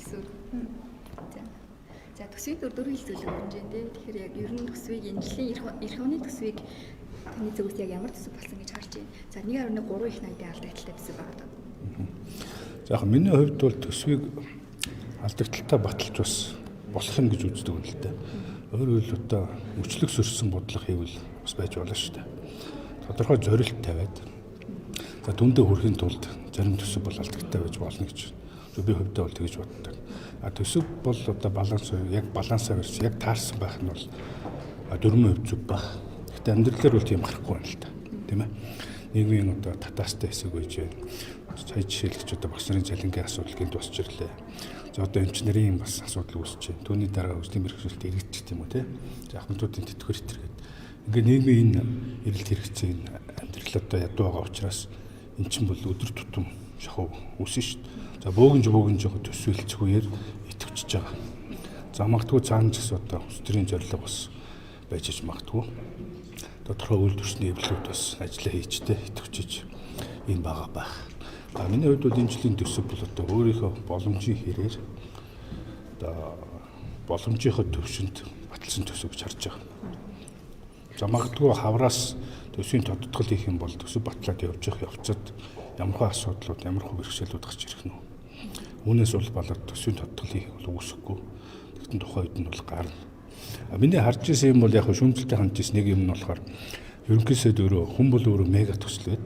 эсвэл за төсвийг дөрвөн хэл зүйлээр хэмжээ дээ. Тэгэхээр яг ер нь төсвийг энэ жилийн эх оны төсвийг таны зөвхөн яг ямар төсөв болсон гэж харж байна. За 1.3 их найдын алдагдaltaй төсөв байна. За яг миний хувьд бол төсвийг алдагдaltaй баталж бас болох юм гэж үздэг юм л дээ. Өөрөөр хэлбэл одоо мөчлөг сөрсөн бодлого хийвэл бас байж болно шүү дээ. Тодорхой зорилт тавиад за дүндээ хүрэхин тулд зарим төсөв бол алдагдaltaй байж болно гэж би хувьдаа бол тэгж боддог. Төсөв бол одоо балансаа барьж яг таарсан байх нь бол 4% зүг баг. Гэхдээ амьдралаар бол тийм гарахгүй байна л да. Тийм ээ. Нийгмийн одоо татаастай хэсэг байж байна. Сая жишээлч одоо багш нарын цалингийн асуудал гинт босч ирлээ. За одоо эмчнэрийн бас асуудал үүсэж байна. Түүний дараа өслийн бэрхшээлт иргэдэг тийм үү те. За ахмадуудын тэтгэвэр хэтэргээд. Ингээ нийгмийн энэ эрэлт хэрэгцээ амьдрал одоо ядуу байгаа учраас эн чинь бол өдөр тутам шахуу үүсэн шүү дээ. За бөөгнж төсөөлцгүйгээр итгэвчж байгаа. За магадгүй цаана ч гэсэн одоо өстрийн зорилго бас байж иж магадгүй. Тодорхой үйлдвэрчний эвлэлүүд бас ажиллаа хийжтэй итгэвчж энэ байгаа байх. Миний хувьд бол энэ жилийн төсөв бол одоо өөрийнхөө боломжийн хэрээр одоо боломжийнхоо төвшөнд баталсан төсөв гэж харж байгаа. За магадгүй хавраас төсвийн тодтгол хийх юм бол төсөв батлаад явж явах явцад ямархуу асуудлууд, ямархуу бэрхшээлүүд гарч ирэх нь. Үүнээс бол балар төсвийн тодтгол хийх бол үүсэхгүй. Тэгтэн тухайн үед нь бол гарна. Миний харж ирсэн юм бол яг шүүмжлэлтэй хандж ирсэн нэг юм нь болохоор ерөнхийдөө өөрөө хүн бол өөрөө мега төслөөд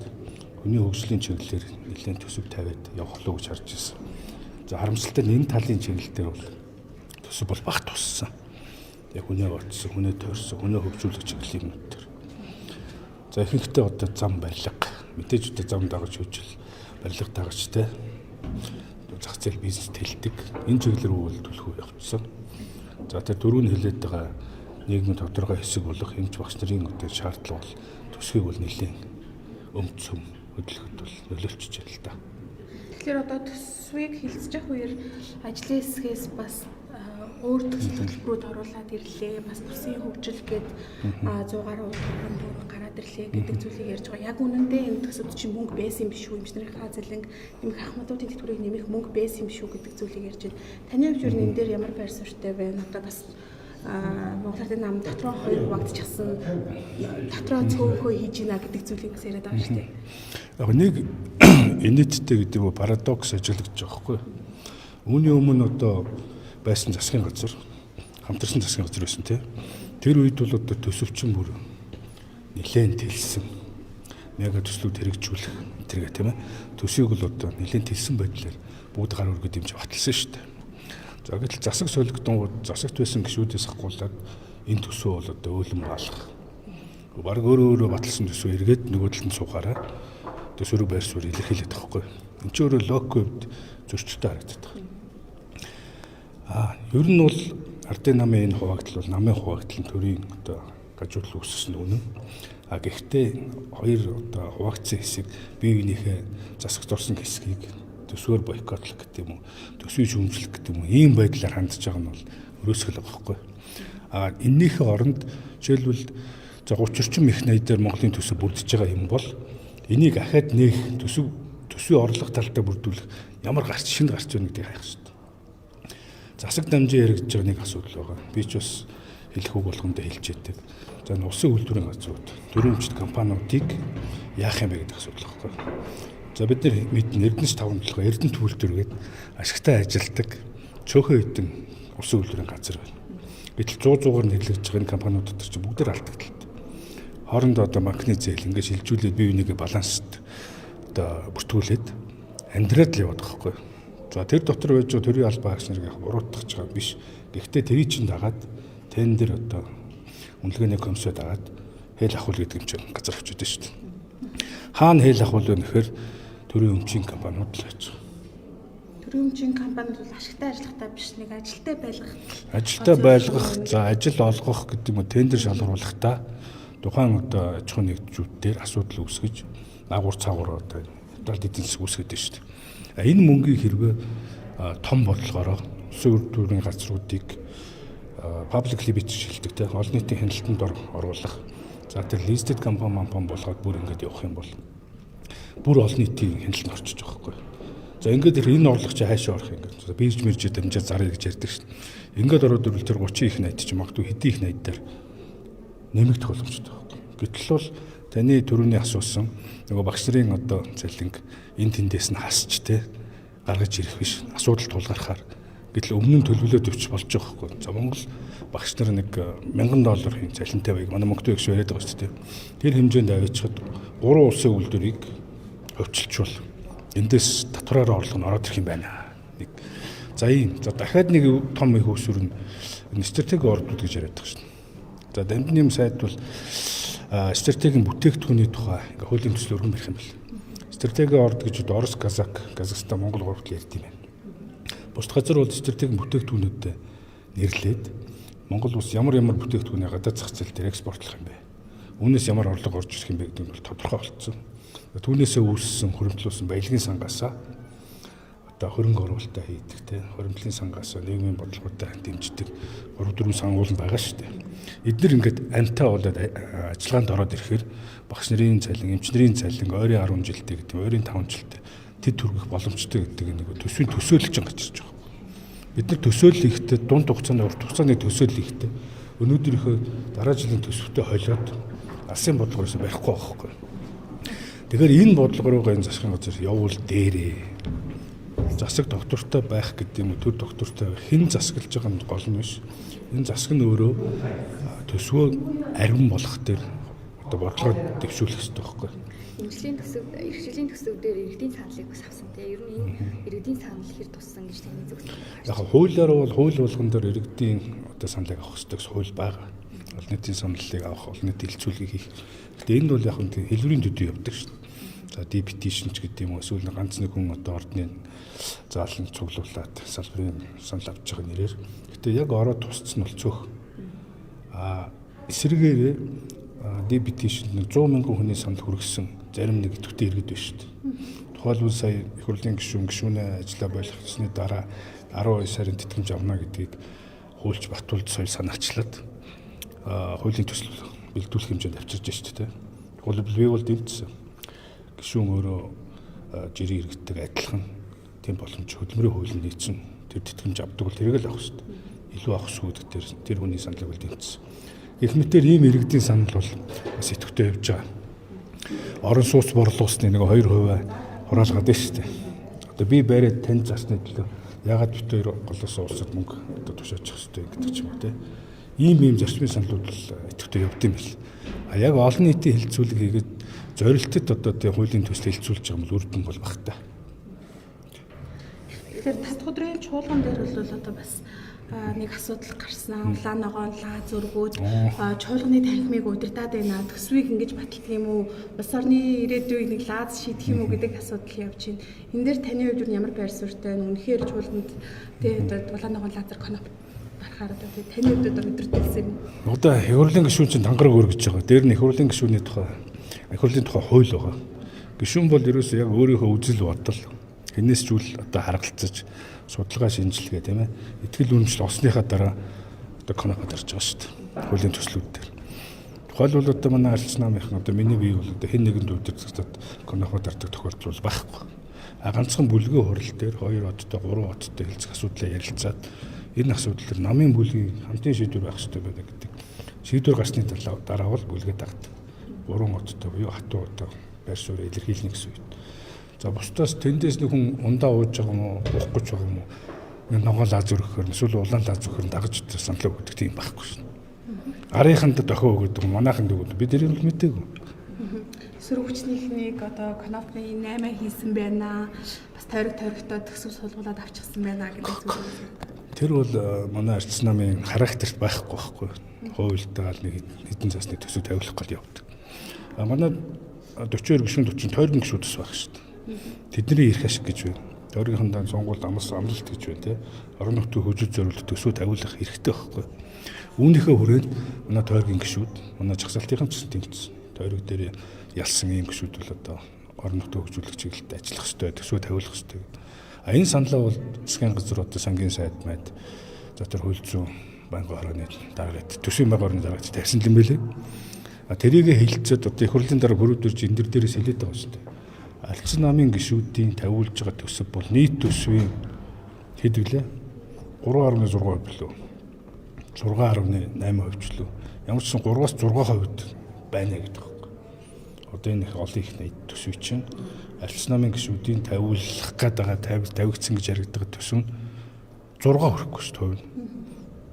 хүний хөгжлийн чиглэлээр нэлээд төсөв тавиад явах лөө гэж харж ирсэн. За харамсалтай нь энэ талын чиглэл дээр бол төсөв бол багт туссан. Яг хүнээ орцсон, хүнээ тойрсон, хүнээ хөгжүүлэх чиглэлийн юм дээр. За ихэнхдээ одоо зам барилга, мэдээж одоо зам дагаж хөгжил, барилга дагажтай зах зээл бизнес тэлдэг. Энэ чиглэлээр үйлдвэрлэхүү явцсан. За тэр дөрөв нь хэлээд байгаа нийгмийн тодорхой хэсэг болох эмч багш нарын одоо шаардлага бол төсвийг бол нэлээд өмцөм хөдөлгөхөд бол нөлөөлчихөж байна л да. Тэгэхээр одоо төсвийг хилцэж явах үеэр ажлын хэсгээс бас өөр төсөл хөтөлбөрүүд оруулаад ирлээ. Бас төсвийн хөгжил гээд 100 гаруй уран гараад ирлээ гэдэг зүйлийг ярьж байгаа. Яг үнэндээ энэ төсөвд чинь мөнгө байсан юм биш үү? Эмчнэрийн хаазланг нэмэх ахмадуудын тэтгэврийг нэмэх мөнгө байсан юм шүү гэдэг зүйлийг ярьж байна. Таны хувьд юу энэ дээр ямар байр суурьтай байна? Одоо бас Монгол Ардын нам дотроо хоёр хуваагдчихсан дотроо цөөхөө хийж гинэ гэдэг зүйлийг бас яриад байгаа шүү дээ. Яг нэг инээдтэй гэдэг нь парадокс ажиллаж байгаа байхгүй. Үүний өмнө одоо байсан засгийн газар хамтарсан засгийн газар байсан тийм. Тэр үед бол одоо төсөвчин бүр нэлээд тэлсэн. Мега төслүүд хэрэгжүүлэх тэргээ тийм ээ. Төсвийг бол одоо нэлээд тэлсэн байдлаар бүгд гар өргөд юмж баталсан шүү дээ. За гэтэл засаг солигдсон засагт байсан гишүүдээс ахгуулаад энэ төсөө бол одоо өөлөн баалах. Бараг өөрөө баталсан төсөө эргээд нөгөө талд нь суугаараа төсвөрөөр байр суурь илэрхийлээд байгаа байхгүй. Энд чинь өөрөө локкод зөрчилтэй харагдаад байгаа. Ер нь бол ардын намын энэ хуваагдал бол намын хуваагдал нь төрийн одоо гажуулал үүссэн үнэн. Гэхдээ хоёр одоо хуваагдсан хэсэг бие биенийхээ засагт орсон хэсгийг төсвөр бойкотлох гэдэг юм уу, төсвийг шүүмжлэх гэдэг юм уу, ийм байдлаар хандж байгаа нь бол өрөөсгөл байгаа байхгүй. Эннийхээ оронд жишээлбэл за 30 орчим их найдаар Монголын төсөв бүрдэж байгаа юм бол энийг ахаад нэг төсвийн орлого талдаа бүрдүүлэх ямар шинэ гарч ирнэ гэдгийг хайх хэрэгтэй. Засаг дамжин яригдж байгаа нэг асуудал байгаа. Би ч бас хэлэх үг болгондоо хэлж яддаг. За улсын үйлдвэрийн газрууд, төрөмчт компаниудыг яах юм бэ гэдэг асуудал байхгүй. За бид нар мэднэ Эрдэнэс 5 толгой Эрдэнэт үйлдвэр гээд ашигтай ажилдаг цөөхөн хэдэн улсын үйлдвэрийн газар байна. Гэтэл 100-100-аар нэрлэгдэж байгаа энэ компаниуд дотор чи бүгд алдагдaltaй. Хоорондоо одоо банкны зээл ингэж шилжүүлээд бие бинийгээ баланст одоо бүртгүүлээд амьдраад л яваад байгаа байхгүй. За тэр дотор байж байгаа төрийн албан хаагч нарыг буруутгах байгаа биш. Гэхдээ тэрий чин дагаад тендер одоо үнэлгээний комиссод дагаад хэл ахуул гэдэг юм чинь газар авчиад шүү дээ. Хаана хэл ахуул вэ гэхээр төрийн өмчийн компаниуд л байж байгаа. Төрийн өмчийн компаниуд бол ашигтай ажиллахтаа биш нэг ажилтай байлгах. Ажилтай байлгах, за ажил олгох гэдэг юм уу тендер шалгаруулахдаа тухайн одоо аж ахуйн нэгжүүдээр асуудал үүсгэж нагур цаагуур одоо талд эдийн засаг үүсгээд байна шүү дээ. Энэ мөнгийг хэрвээ том бодлогоороо улсын үйлдвэрийн газруудыг publicly бичилдэг те олон нийтийн хяналтанд оруулах. За тэр listed компани болгоод бүр ингэж явах юм бол бүр олон нийтийн хяналтанд орчиж байгаа байхгүй. За ингээд энэ орлого чи хаашаа орох юм ингээд. Бирж мэрж дамжаа зарыг гэж ярьдаг шин. Ингээд ороод ирвэл тэр 30 их найд чи магадгүй хэдийн их найдаар нэмэгдэх боломжтой байна. Гэтэл бол таны түрүүний асуусан нөгөө багш нарын одоо цалинг энэ тэндээс нь хасч те гаргаж ирэх биш. Асуудал тулгархаар гэтэл өмнө нь төлөвлөөд өвч болж байгаа хгүй. За Монгол багш нар нэг $1000 цалинтай байг манай мөнгөтэй гэж яриад байгаа шүү дээ. Тэр хэмжээнд авчихэд 3 улсын үйлдвэрийг хөвчилчвал эндээс татвараар орлого нь ороод ирэх юм байна. Нэг. За ийм. За дахиад нэг том их усүр нь стратеги ордууд гэж яриад байгаа шүү дээ. За дамжны юм сайд бол стратегийн бүтээгдэхүүний тухай ингээ хуулийн төсөл өргөн барих юм бэл. Стратеги орд гэж Орос, Казахстан, Монгол гуравт ярьд юм байна. Бусад газар бол стратегийн бүтээгдэхүүнүүдэд нэрлээд Монгол улс ямар бүтээгдэхүүний гадаад зах зээл дээр экспортлох юм бэ? Үүнээс ямар орлого орж ирэх юм бэ гэдэг нь бол тодорхой болцсон. Түүнээсээ үүссэн хөрөмтлүүлсэн баялагын сангаасаа одоо хөрөнгө оруулалтаа хийдэг те хөрөмтлийн сангаасаа нийгмийн бодлоготой дэмждэг 3-4 сан уулан байгаа шүү дээ. Эдгээр ингээд амтаа болоод ажиллагаанд ороод ирэхээр багш нарын цалин, эмч нарын цалин ойрын 10 жилдээ гэдэг ойрын 5 жилдээ тэд төрөх боломжтой гэдэг нэг төсвийн төсөөлж гарч ирж байгаа. Бид нар төсөөлөл хийхдээ дунд хугацааны урт хугацааны төсөөлөл хийхдээ өнөөдрийнхөө дараа жилийн төсөвтөө холиод алсын бодлогоос барихгүй байхгүй. Тэгэхээр энэ бодлогороо энэ засгийн газар явуул дээрээ засаг доктортой байх гэдэг юм уу төр доктортой хэн засаглаж байгаа нь гол нь биш. Энэ засаг нь өөрөө төсвөө ариун болгох дээр одоо бодлогоо дэвшүүлэх хэрэгтэй байхгүй. Иргэжлийн төсөв дээр иргэдийн саналыг бас авсан тийм. Ер нь энэ иргэдийн санал хэр туссан гэж таны зүгт. Яг хуулиар бол хууль болгон дээр иргэдийн одоо саналыг авах хэрэгтэй хууль байгаа. Олон нийтийн саналыг авах, олон нийтийн хилцүүлгийг хийх. Гэтэ энэ бол яг нь хэлбэрийн төдий явдаг шүү дээ. За депетишн ч гэдэг юм уу эсвэл ганц нэг хүн одоо ордны заалан цуглуулад салбарын санал авч байгаа нэрээр. Гэтэ яг ороод тусцсан бол цөөх. Эсрэгээр депетишн 100,000 хүний санал хүргэсэн зарим нэг идэвхтэй иргэд байна шүү дээ. Тухайлбал сая их хурлын гишүүнээ ажиллаа болгосны дараа 12 сарын тэтгэмж авна гэдгийг хуульч Батулд соёл санаачлаад хуулийн төсөл бэлдүүлэх хэмжээнд авчирж байна шүү дээ. Тухайлбал би бол дэмжсэн. Гишүүн өөрөө жирийн иргэдтэй адилхан тийм боломж хөдөлмөрийн хуулийн нийцэн тэр тэтгэмж авдаг бол тэрийг л авах шүү дээ. Илүү авах сүйд тэр хүний саналыг бол дэмжсэн. Гэх мэтээр ийм иргэдийн санал бол бас идэвхтэй явж байгаа. Орон сууц борлуулсны нэг 2% хураалгаад байна шүү дээ. Одоо би байраад тань засны төлөө ягаад бид хоёр голоос улсад мөнгө одоо тушаачих хэрэгтэй гэдэг ч юм уу те. Ийм зарчмын саналууд л идэвхтэй явд юм бэл. Яг олон нийтийн хилцүүлэг хийгээд зорилтод одоо тийм хуулийн төсөл хилцүүлж байгаа юм бол үр дүн бол багтаа. Тэгэхээр тасдах өдрийн чуулган дээр бол одоо бас нэг асуудал гарснаа. Улаан ногоон лаа зургууд чуулганы танхимыг удирдаад байна. Төсвийг ингэж баталдаг юм уу? Улс орны ирээдүйг нэг лааз шийдэх юм уу гэдэг асуудал явж байна. Энэ дээр таны хувьд ямар байр суурьтай вэ? Үнэхээр чуулганд тийм улаан ногоон лазер коноп гарахаар одоо таны хувьд одоо удирдуулсан юм. Одоо их хурлын гишүүн чинь дангараг өргөж байгаа. Дээр нь их хурлын гишүүний тухай их хурлын тухай хууль байгаа. Гишүүн бол ерөөсөө яг өөрийнхөө үзэл бодол хинээс ч үл одоо харгалцаж судалгаа шинжилгээ тийм ээ. Итгэл үнэмшил осныхаа дараа одоо конопод гарч байгаа шүү дээ. Хуулийн төслүүд дээр. Тухайлбал одоо манай арилж намынхан одоо миний бие бол одоо хэн нэгэнд удирдахад конопод гардаг тохиолдол бол байхгүй. Ганцхан бүлгийн хурал дээр 2 одтой 3 одтой хэлцэх асуудлаа ярилцаад энэ асуудал төр намын бүлгийн хамтын шийдвэр байх хэрэгтэй байдаг гэдэг. Шийдвэр гарсны дараа бол бүлгээ дагдаг. 3 одтой буюу хатуу одоо байр суурь илэрхийлнэ гэсэн үг. За бусдаас тэндээс нэг хүн ундаа ууж байгаа юм уу, уух гэж байгаа юм уу? Нэг ногоон лаз өргөхөр, эсвэл улаан лаз өргөхөр дагаж саналаа өгдөг тийм байхгүй шин. Арийнханд дохио өгдөг, манайханд өгдөг. Бид тэрийг л мэдээгүй. Сөрөг хүчнийхнийг одоо конопны 8 хийсэн байна. Бас тойрогтой төсөв суулгуулад авчихсан байна гэдэг зүйл. Тэр бол манай арчс намын характерт байхгүй. Хуультай нэг хэдэн засны төсөв тавилах гал явдаг. Манай 42 гишүүн 40 тойргийн гишүүд бас байх шүү дээ. Тэдний эрх ашиг гэж байна. Тойргийнхандаа сонгуульд амлалт гэж байна те. Орон нутгийн хөжөд зориулт төсөв тавиулах хэрэгтэй байхгүй. Үүнийхээ хүрээнд манай тойргийн гишүүд, манай чагсалтын ч тэмцсэн. Тойрог дээр ялсан ийм гишүүд бол одоо орон нутгийн хөгжүүлэх чиглэлд ажиллах хэрэгтэй, төсөв тавиулах хэрэгтэй. Энэ саналаа бол засгийн газар одоо сангийн сайд майд за тэр хууль зүйн банк орооны дараагаад төсвийн банк орооны дараагаад тавьсан юм байлээ. Тэрийг хэлцээд одоо их хурлын дараа хөрөөдөрж энэ дээрээс хэлээд байгаа шүү дээ. Альцсан намын гишүүдийн тавиулж байгаа төсөв бол нийт төсвийн хэд вүлээ? 3.6% билүү? 6.8% лөө. Ямар ч сан 3-аас 6% байна гэдэг байна. Одоо энэ их олон их нийт төсөв чинь альцсан намын гишүүдийн тавиулах гэдэг тавигдсан гэж яригддаг төсөв нь 6 хүрэхгүй шүү дээ.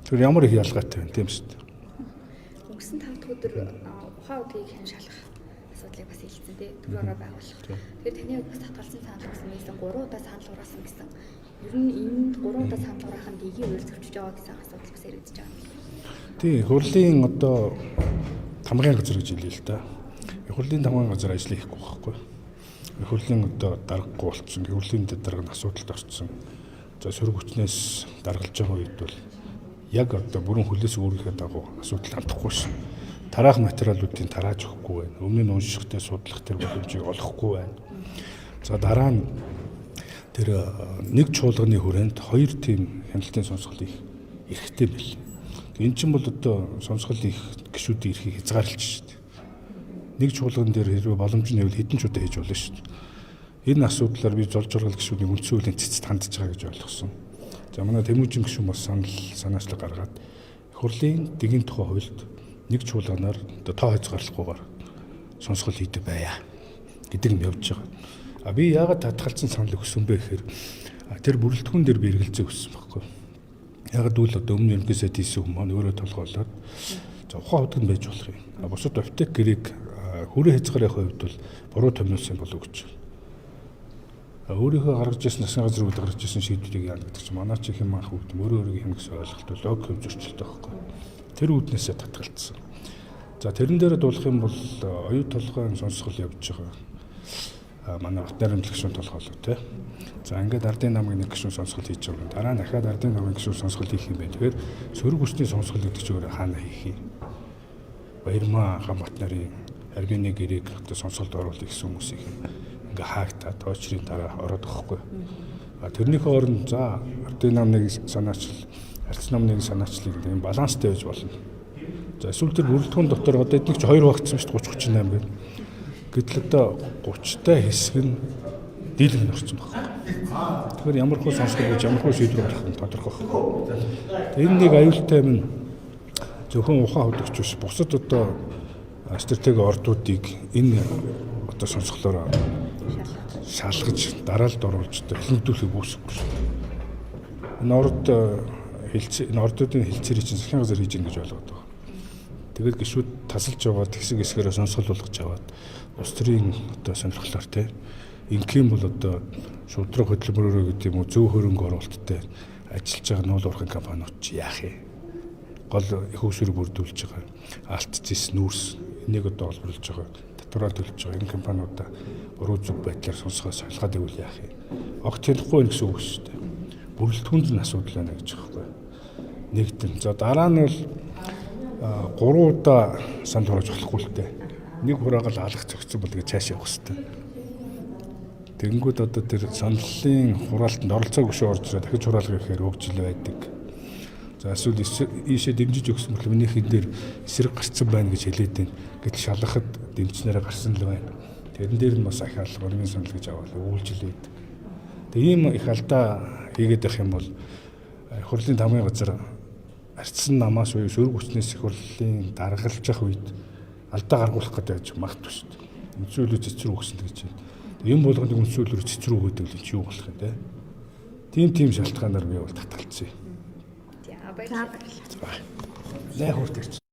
Тэр ямар их ялгаатай вэ тийм шүү дээ. Өнгөрсөн 5 дахь өдөр ухаан удгийг хэн шалгах асуудлыг бас хэлсэн тий. Төрөөрөө байгуулах. Тэгэхээр таны хувьд бас татгалзсан санал өгсөн байсан 3 удаа санал хураасан гэсэн. Ер нь энд 3 удаа санал хураах нь дэгийн үйл зөрчиж байгаа гэсэн асуудал бас ирээд байгаа. Тий, хурлын одоо тамгын газар гэж хэлээ л да. Хурлын тамгын газар ажил хийхгүй байхгүй. Хурлын одоо даргагүй болцсон. Хурлын дарга нь асуудалд орсон. За сөрөг хүчнээс даргалж байгаа үед бол яг одоо бүрэн хүлээс өөрийнхөө дагуу асуудал хандахгүй шин. Тараах материалуудыг тарааж өгөхгүй байна. Өмнө нь уншихтай судлах тэр боломжийг олохгүй байна. За дараа нь тэр нэг чуулганы хүрээнд 2 тийм хяналтын сонсгол их эрхтэй бэл. Энэ чинь бол одоо сонсгол их гишүүдийн эрхийг хязгаарлаж шүү дээ. Нэг чуулган дээр хэрвээ боломж нь хэвэл хэдэн ч удаа хийж болно шүү дээ. Энэ асуудлаар би зол жургал гишүүдийн үндсэн хуулийн цэцэд хандж байгаа гэж ойлгосон. За манай Тэмүүжин гишүүн бас санаачлаг гаргаад хурлын дэгийн тухай хуульд нэг чуулганаар тоо хязгаарлахгүйгээр сонсгол хийдэг байя гэдэг юм явж байгаа. А би яагаад татгалзсан санал өгсөн бэ гэхээр тэр бүрэлдэхүүн дээр би эргэлзээ өгсөн байхгүй. Яагаад үл одоо өмнө ерөнхий сайд хийсэн хүмүүс маань өөрөө толгойлоод за ухаан удаа байж болох юм. А бусад оптик гэрээг хүрээ хязгаарын хувьд бол буруу томьёолсон болов гэж. Өөрийнхөө гаргаж ирсэн насны газар үүд гаргаж ирсэн шийдвэрийг яа гэдэг чинь манай ч их юм анх үүд өөрөө юм гэсэн ойлголт бол логик зөрчилтэй байхгүй. Тэр үүднээсээ татгалцсан. За тэрэн дээр дуулах юм бол оюу толгойн сонсгол явж байгаа. Манай Батнайрын гишүүн толгойлоо тий. За ингээд ардын намын нэг гишүүн сонсгол хийж байгаа. Дараа нь дахиад ардын намын гишүүн сонсгол хийх юм байна. Тэгэхээр сөрөг хүчний сонсгол гэдэг чинь өөрөө хаана хийх юм? Баярмаа хаан Батнайрын арбины гэрээг одоо сонсголд оруулах гэсэн хүмүүсийг ингээ хаагтаа тоочрын дараа ороод өгөхгүй. Тэрнийхээ оронд за ардын намныг санаачл, арц намныг санаачлыг гэдэг юм баланстай байж болно. За эсвэл тэр бүрэлдэхүүн дотор одоо эднийг чи 2 багтсан шүү дээ 30 38 байна. Гэтэл одоо 30-тай хэсэг нь дийлэн орсон байна. Тэгэхээр ямар хөө сонсгол гэж ямар хөө шийдвэр гаргах нь тодорхой байна. Энэ нэг аюултай юм зөвхөн ухаан хөдөгч биш бусад одоо стратеги ордуудыг энэ одоо сонсголоор шалгаж дараалд оруулж төлөвлөлтийг үүсгэхгүй. Энэ ордуудын хэлцээрийг чинь засгийн газар хийж ийн гэж ойлгоод байгаа. Тэгээд гишүүд тасалж яваад хэсэг хэсгээрээ сонсгол болгож аваад улс төрийн одоо сонирхлоор те ингийн бол одоо шудраг хөдөлмөрөөр гэдэг юм уу зөв хөрөнгө оруулалттай ажиллаж байгаа нуул уурхайн компаниуд чи яах юм? Гол их усрыг бүрдүүлж байгаа алт зис нүүрс энийг одоо олборлож байгаа татвараа төлж байгаа энэ компаниудаа буруу зүг байдлаар сонсгоос солиход ивэл яах юм? Огт хэлэхгүй байх гэсэн үг шүү дээ. Бүрэлдэхүүнд нь асуудал байна гэж байгаа байхгүй. Нэгдэн. За дараа нь бол 3 удаа санд хурааж болохгүй л дээ. Нэг хураагаал алах зохицсон бол гэж цааш явах хэрэгтэй. Тэгэнгүүт одоо тэр саналын хураалтанд оролцоогүй шүү орж ирээ дахиж хураалга гэхээр хөгжил байдаг. За эсвэл ийшээ дэмжиж өгсөн бол минийхэн дээр эсрэг гарцсан байна гэж хэлээд байна. Гэтэл шалгахад дэмжснээрээ гарсан л байна. Тэрэн дээр нь бас ахаал гормын санал гэж аваад үйлчлээд. Тэгээ ийм их алдаа хийгээд байх юм бол хурлын тамгын газар арчсан намаас уу сөрөг хүчнээс их хурлын даргалж явах үед алдаа гаргуулах гэдэг магадгүй шүү дээ. Үнцүүлүү цэцрүү өгсөн гэж байна. Юм болгоныг үнцүүлрүү цэцрүү өгöd л чи юу болох юм те. Тийм шалтгаанаар би бол татгалцсан. За баярлалаа. Лай хүртэж